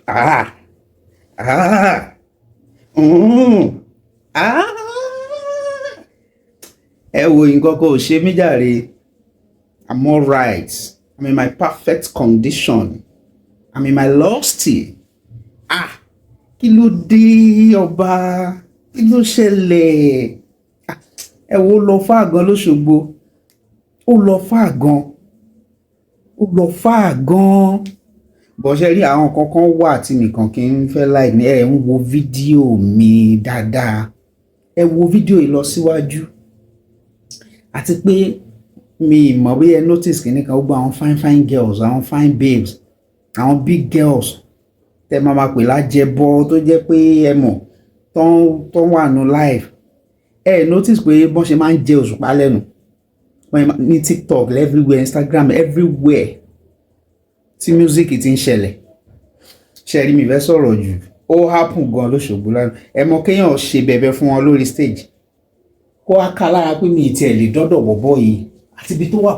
Ah, ah, ah. Ẹ wo nǹkan kan ò ṣe mí jàre. I'm all right. I'm in my perfect condition. I'm in my lusty. Ah, kí ló dé ọba? Kí ló ṣẹlẹ̀? Ẹ wo lọ fà gan lóṣogbo. Ó lọ fà gan. Ó lọ fà gan. Bọ̀ṣẹ́ rí àwọn kankan wà tí nìkan kí n fẹ́ like ní ẹ̀ ń wo fídíò mi dáadáa. Ẹ wo fídíò yìí lọ síwájú. Àti pé mi mọ̀ bí ẹ notice kìíní kan gbogbo àwọn fine girls, àwọn fine babes, àwọn big girls tẹ máa pè lájẹbọ tó jẹ́ pé ẹ mọ̀ tó wà nù live. Ẹ notice pé bọ́n ṣe máa ń jẹ Òṣùpá lẹ́nu ní TikTok, everywhere, Instagram, everywhere tí music ti ń ṣẹlẹ̀. Ṣe rí mi fẹ́ sọ̀rọ̀ jù. Ó happen gan lóṣogbo lánàá. Ẹ mọ̀ kéèyàn ṣe bẹ̀bẹ̀ fún wọn lórí stage. Kó wá ká lára pé mi ì tiẹ̀ lè dọ́dọ̀ bọ̀bọ̀ yìí àti ibi tó wà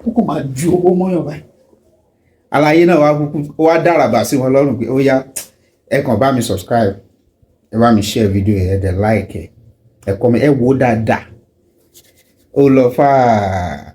kókò máa ju owó mọ́yàn báyìí. Àlàyé náà wá dáràbà sí wọn lọ́rùn pé ó yá ẹ kàn bá mi subscribe, ẹ bá mi share video ẹ dẹ̀ like ẹ comment, ẹ wò dáadáa. Ó lọ fà á.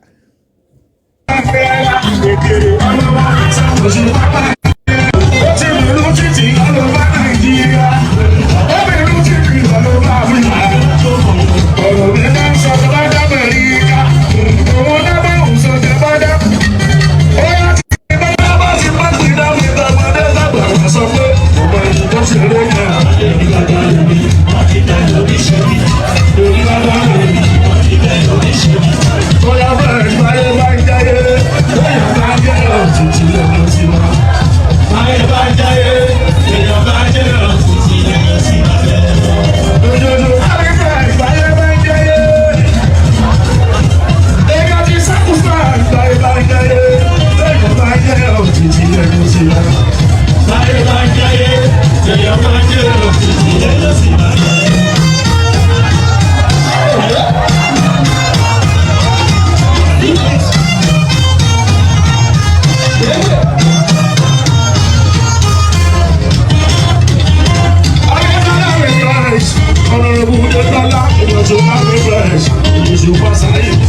Osupa Saheed.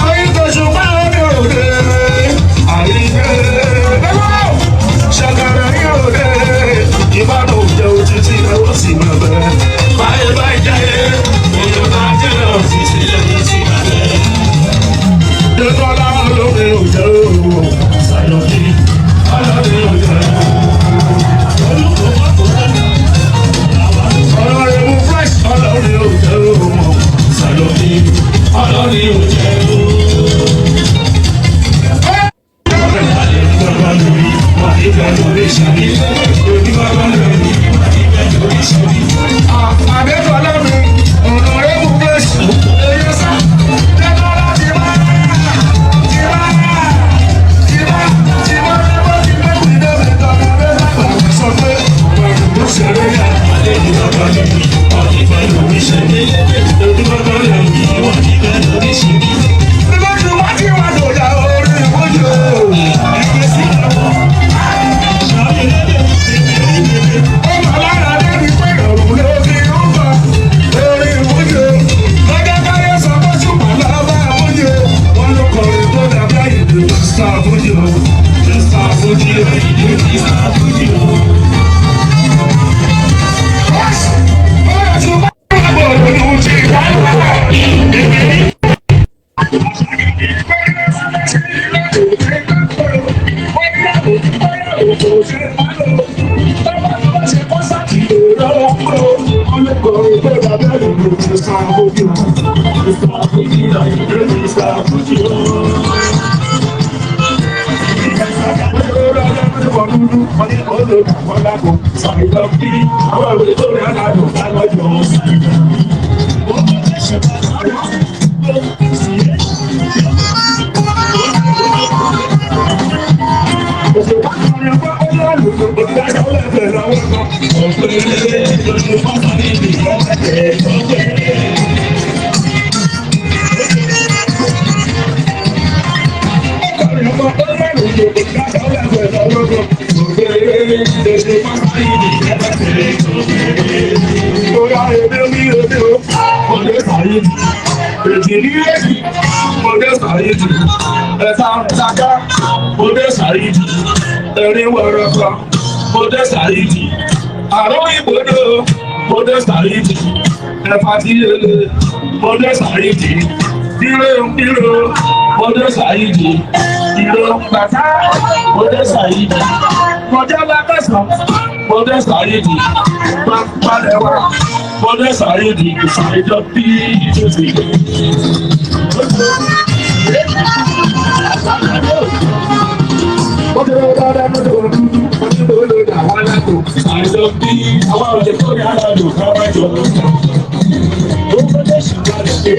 Ayé tó Osupa ní òde. Ayé ṣàkàrà ní òde. Ìbánu òjò òtítì ẹ̀ ó sì máa bẹ̀rẹ̀. Báyé bá jáyé, èèyàn máa jẹ́ náà títí lẹ́yìn sí abẹ́. Dẹ́kọ́lá olóde òjò Sàlọ́dí. Olóde òjò. Ọlọ́rin mú fresh olóde òjò Sàlọ́dí. Olóde òjò. èdè pásítọ̀ yìí ẹ̀fẹ̀ tẹ̀lé tó kéde. Bóyá èdè mi èdè o, ọdẹ Saheed. Èdè ní èdè, ọdẹ Saheed. Ẹ̀ta ṣáká, ọdẹ Saheed. Ẹ̀rín wẹ̀rẹ̀kọ, ọdẹ Saheed. Àrùn ìgbòdo, ọdẹ Saheed. Ẹ̀fà tí yẹlẹ, ọdẹ Saheed. Ire, ọdẹ Saheed. Ire bàtà, ọdẹ Saheed. Kọjá lákàsán, ọdẹ Saheed. Pàpàlẹ́wà, ọdẹ Saheed. Ìṣàìjọ bí ìjọsí. Ọdẹ ọdẹ ọdẹ ọdúdú, ọdẹ olódà wọn látò. Ìṣàìjọ bí àwọn ọdẹ tó yára lò káwájọ. Ó gbọ́dọ̀ ṣùgbọ́n lè dé.